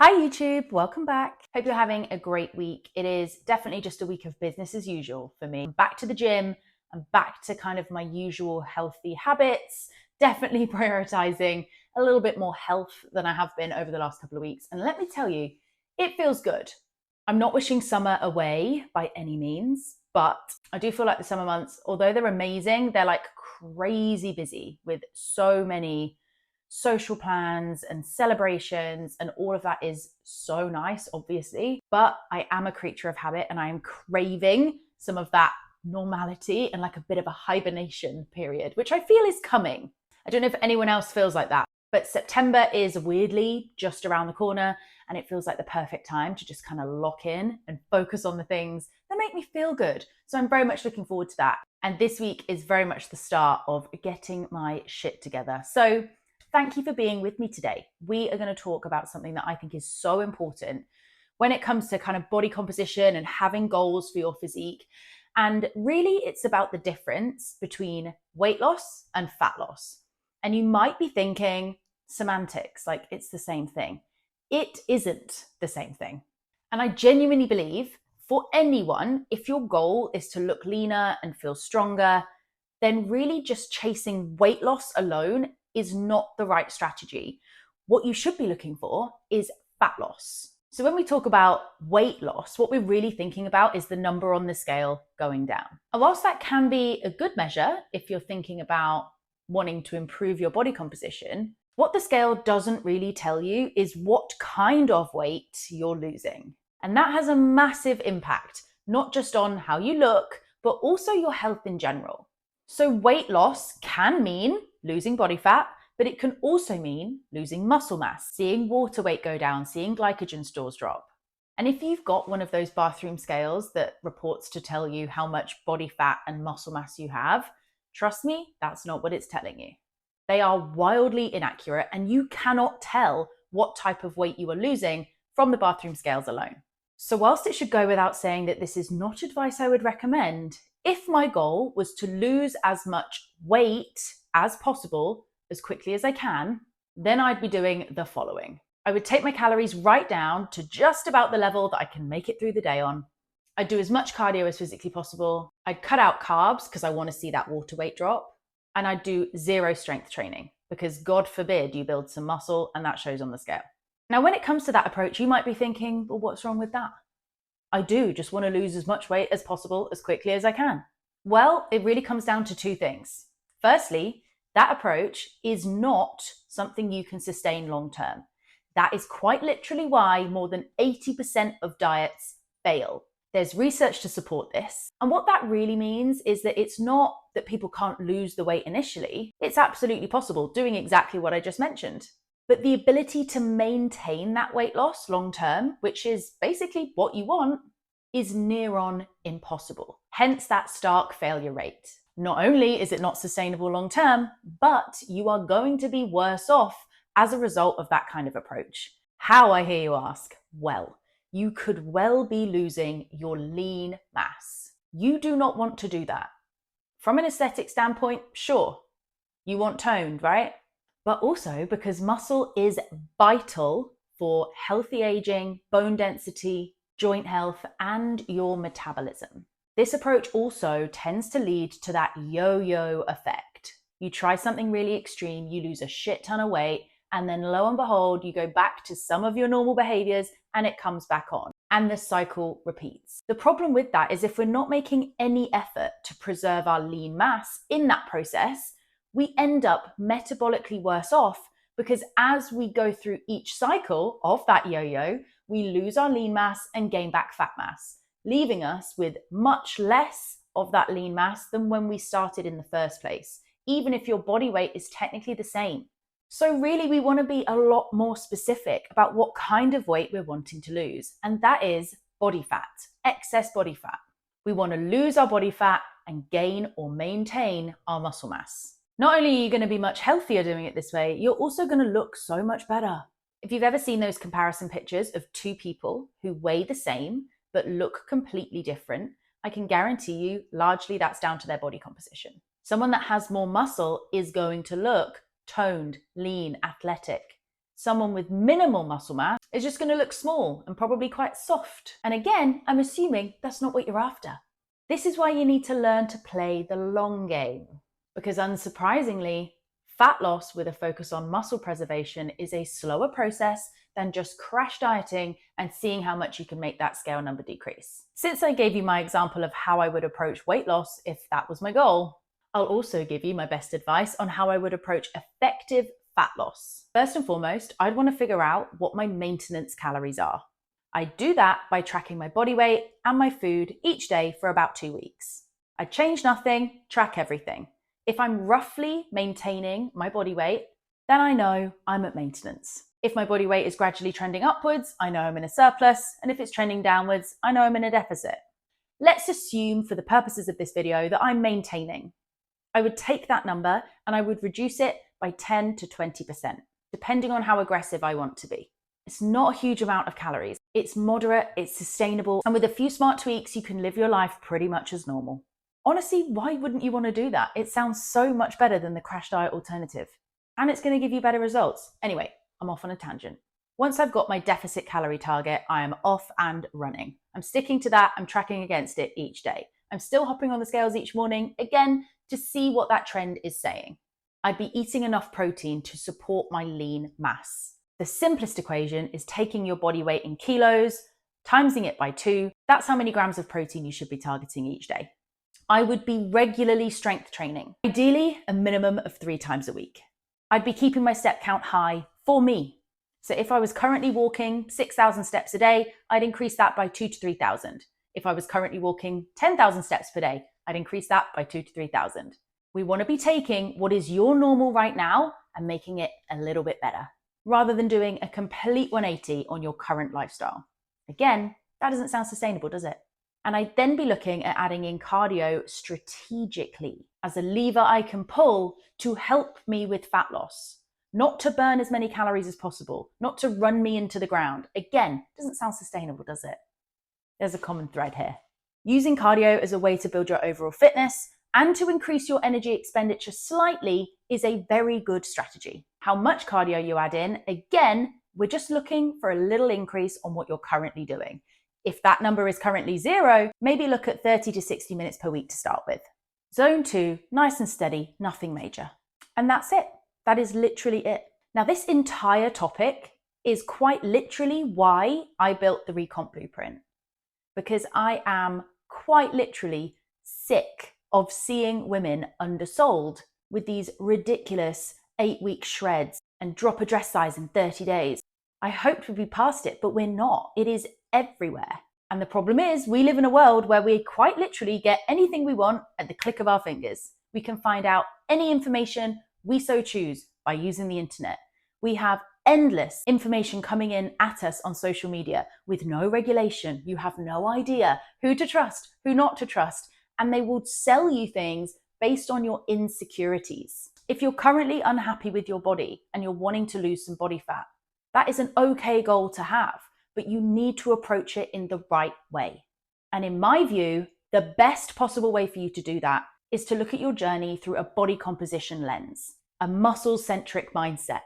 Hi YouTube, welcome back. Hope you're having a great week. It is definitely just a week of business as usual for me. I'm back to the gym, I'm back to kind of my usual healthy habits, definitely prioritizing a little bit more health than I have been over the last couple of weeks. And let me tell you, it feels good. I'm not wishing summer away by any means, but I do feel like the summer months, although they're amazing, they're like crazy busy with so many social plans and celebrations, and all of that is so nice, obviously. But I am a creature of habit and I am craving some of that normality and like a bit of a hibernation period, which I feel is coming. I don't know if anyone else feels like that, but September is weirdly just around the corner, and it feels like the perfect time to just kind of lock in and focus on the things that make me feel good. So I'm very much looking forward to that. And this week is very much the start of getting my shit together. So thank you for being with me today. We are going to talk about something that I think is so important when it comes to kind of body composition and having goals for your physique. And really, it's about the difference between weight loss and fat loss. And you might be thinking semantics, like it's the same thing. It isn't the same thing. And I genuinely believe for anyone, if your goal is to look leaner and feel stronger, then really just chasing weight loss alone is not the right strategy. What you should be looking for is fat loss. So when we talk about weight loss, what we're really thinking about is the number on the scale going down. And whilst that can be a good measure if you're thinking about wanting to improve your body composition, what the scale doesn't really tell you is what kind of weight you're losing. And that has a massive impact, not just on how you look, but also your health in general. So weight loss can mean losing body fat, but it can also mean losing muscle mass, seeing water weight go down, seeing glycogen stores drop. And if you've got one of those bathroom scales that reports to tell you how much body fat and muscle mass you have, trust me, that's not what it's telling you. They are wildly inaccurate, and you cannot tell what type of weight you are losing from the bathroom scales alone. So whilst it should go without saying that this is not advice I would recommend, if my goal was to lose as much weight as possible as quickly as I can, then I'd be doing the following. I would take my calories right down to just about the level that I can make it through the day on. I'd do as much cardio as physically possible. I'd cut out carbs because I want to see that water weight drop. And I'd do zero strength training because God forbid you build some muscle and that shows on the scale. Now, when it comes to that approach, you might be thinking, well, what's wrong with that? I do just want to lose as much weight as possible as quickly as I can. Well, it really comes down to two things. Firstly, that approach is not something you can sustain long term. That is quite literally why more than 80% of diets fail. There's research to support this. And what that really means is that it's not that people can't lose the weight initially. It's absolutely possible, doing exactly what I just mentioned. But the ability to maintain that weight loss long term, which is basically what you want, is near on impossible. Hence that stark failure rate. Not only is it not sustainable long term, but you are going to be worse off as a result of that kind of approach. How, I hear you ask? Well, you could well be losing your lean mass. You do not want to do that. From an aesthetic standpoint, sure, you want toned, right? But also because muscle is vital for healthy aging, bone density, joint health, and your metabolism. This approach also tends to lead to that yo-yo effect. You try something really extreme, you lose a shit ton of weight, and then lo and behold, you go back to some of your normal behaviors and it comes back on. And the cycle repeats. The problem with that is if we're not making any effort to preserve our lean mass in that process, we end up metabolically worse off because as we go through each cycle of that yo-yo, we lose our lean mass and gain back fat mass, leaving us with much less of that lean mass than when we started in the first place, even if your body weight is technically the same. So really, we want to be a lot more specific about what kind of weight we're wanting to lose, and that is body fat, excess body fat. We want to lose our body fat and gain or maintain our muscle mass. Not only are you going to be much healthier doing it this way, you're also going to look so much better. If you've ever seen those comparison pictures of two people who weigh the same but look completely different, I can guarantee you largely that's down to their body composition. Someone that has more muscle is going to look toned, lean, athletic. Someone with minimal muscle mass It's just going to look small and probably quite soft. And again, I'm assuming that's not what you're after. This is why you need to learn to play the long game. Because unsurprisingly, fat loss with a focus on muscle preservation is a slower process than just crash dieting and seeing how much you can make that scale number decrease. Since I gave you my example of how I would approach weight loss if that was my goal, I'll also give you my best advice on how I would approach effective fat loss. First and foremost, I'd want to figure out what my maintenance calories are. I do that by tracking my body weight and my food each day for about 2 weeks. I change nothing, track everything. If I'm roughly maintaining my body weight, then I know I'm at maintenance. If my body weight is gradually trending upwards, I know I'm in a surplus, and if it's trending downwards, I know I'm in a deficit. Let's assume for the purposes of this video that I'm maintaining. I would take that number and I would reduce it by 10 to 20%, depending on how aggressive I want to be. It's not a huge amount of calories. It's moderate, it's sustainable, and with a few smart tweaks, you can live your life pretty much as normal. Honestly, why wouldn't you want to do that? It sounds so much better than the crash diet alternative. And it's going to give you better results. Anyway, I'm off on a tangent. Once I've got my deficit calorie target, I am off and running. I'm sticking to that, I'm tracking against it each day. I'm still hopping on the scales each morning, again, to see what that trend is saying. I'd be eating enough protein to support my lean mass. The simplest equation is taking your body weight in kilos, timesing it by 2. That's how many grams of protein you should be targeting each day. I would be regularly strength training, ideally a minimum of 3 times a week. I'd be keeping my step count high for me. So if I was currently walking 6,000 steps a day, I'd increase that by 2 to 3,000. If I was currently walking 10,000 steps per day, I'd increase that by 2 to 3,000. We want to be taking what is your normal right now and making it a little bit better, rather than doing a complete 180 on your current lifestyle. Again, that doesn't sound sustainable, does it? And I'd then be looking at adding in cardio strategically as a lever I can pull to help me with fat loss. Not to burn as many calories as possible, not to run me into the ground. Again, doesn't sound sustainable, does it? There's a common thread here. Using cardio as a way to build your overall fitness and to increase your energy expenditure slightly is a very good strategy. How much cardio you add in, again, we're just looking for a little increase on what you're currently doing. If that number is currently 0, maybe look at 30 to 60 minutes per week to start with. Zone 2, nice and steady, nothing major. And that's it. That is literally it. Now, this entire topic is quite literally why I built the Recomp Blueprint, because I am quite literally sick of seeing women undersold with these ridiculous 8-week shreds and drop a dress size in 30 days. I hoped we'd be past it, but we're not. It is everywhere. And the problem is we live in a world where we quite literally get anything we want at the click of our fingers. We can find out any information we so choose by using the internet. We have endless information coming in at us on social media with no regulation. You have no idea who to trust, who not to trust, and they will sell you things based on your insecurities. If you're currently unhappy with your body and you're wanting to lose some body fat, that is an okay goal to have, but you need to approach it in the right way. And in my view, the best possible way for you to do that is to look at your journey through a body composition lens, a muscle-centric mindset.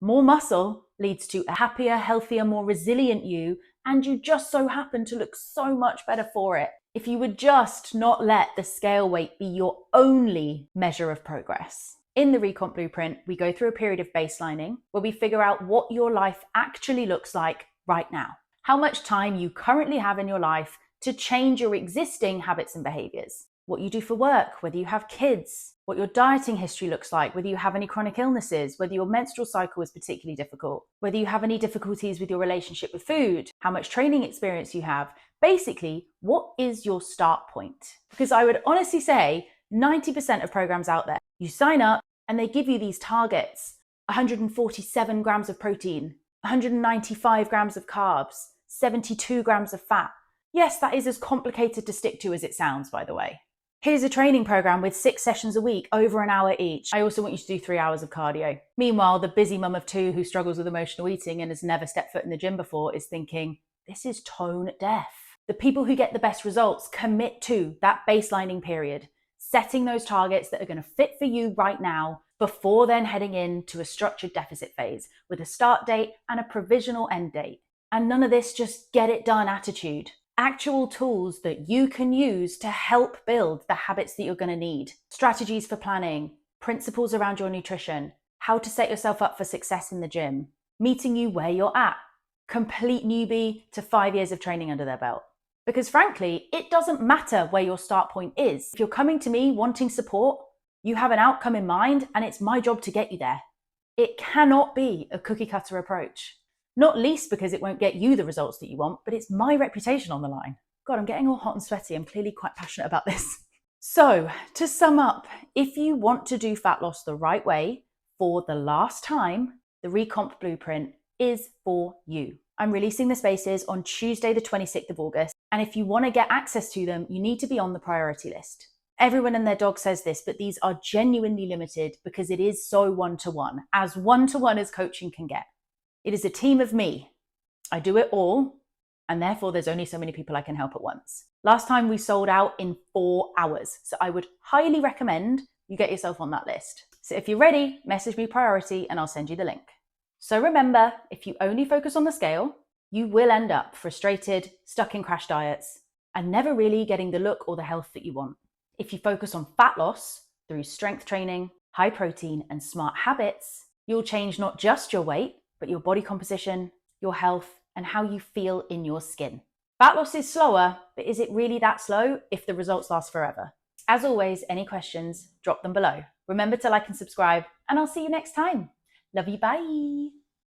More muscle leads to a happier, healthier, more resilient you, and you just so happen to look so much better for it. If you would just not let the scale weight be your only measure of progress. In the Recomp Blueprint, we go through a period of baselining where we figure out what your life actually looks like right now. How much time you currently have in your life to change your existing habits and behaviors. What you do for work, whether you have kids, what your dieting history looks like, whether you have any chronic illnesses, whether your menstrual cycle is particularly difficult, whether you have any difficulties with your relationship with food, how much training experience you have. Basically, what is your start point? Because I would honestly say 90% of programs out there, you sign up and they give you these targets, 147 grams of protein, 195 grams of carbs, 72 grams of fat. Yes, that is as complicated to stick to as it sounds, by the way. Here's a training program with 6 sessions a week, over an hour each. I also want you to do 3 hours of cardio. Meanwhile, the busy mum of 2 who struggles with emotional eating and has never stepped foot in the gym before is thinking, this is tone deaf. The people who get the best results commit to that baselining period, setting those targets that are going to fit for you right now before then heading into a structured deficit phase with a start date and a provisional end date. And none of this just get it done attitude. Actual tools that you can use to help build the habits that you're going to need. Strategies for planning, principles around your nutrition, how to set yourself up for success in the gym, meeting you where you're at, complete newbie to 5 years of training under their belt. Because frankly, it doesn't matter where your start point is. If you're coming to me wanting support, you have an outcome in mind and it's my job to get you there. It cannot be a cookie cutter approach. Not least because it won't get you the results that you want, but it's my reputation on the line. God, I'm getting all hot and sweaty. I'm clearly quite passionate about this. So to sum up, if you want to do fat loss the right way for the last time, the Recomp Blueprint is for you. I'm releasing the spaces on Tuesday, the 26th of August. And if you want to get access to them, you need to be on the priority list. Everyone and their dog says this, but these are genuinely limited because it is so one-to-one as coaching can get. It is a team of me. I do it all, and therefore there's only so many people I can help at once. Last time we sold out in 4 hours, so I would highly recommend you get yourself on that list. So if you're ready, message me priority and I'll send you the link. So remember, if you only focus on the scale, you will end up frustrated, stuck in crash diets, and never really getting the look or the health that you want. If you focus on fat loss through strength training, high protein, and smart habits, you'll change not just your weight, but your body composition, your health, and how you feel in your skin. Fat loss is slower, but is it really that slow if the results last forever? As always, any questions, drop them below. Remember to like and subscribe, and I'll see you next time. Love you, bye.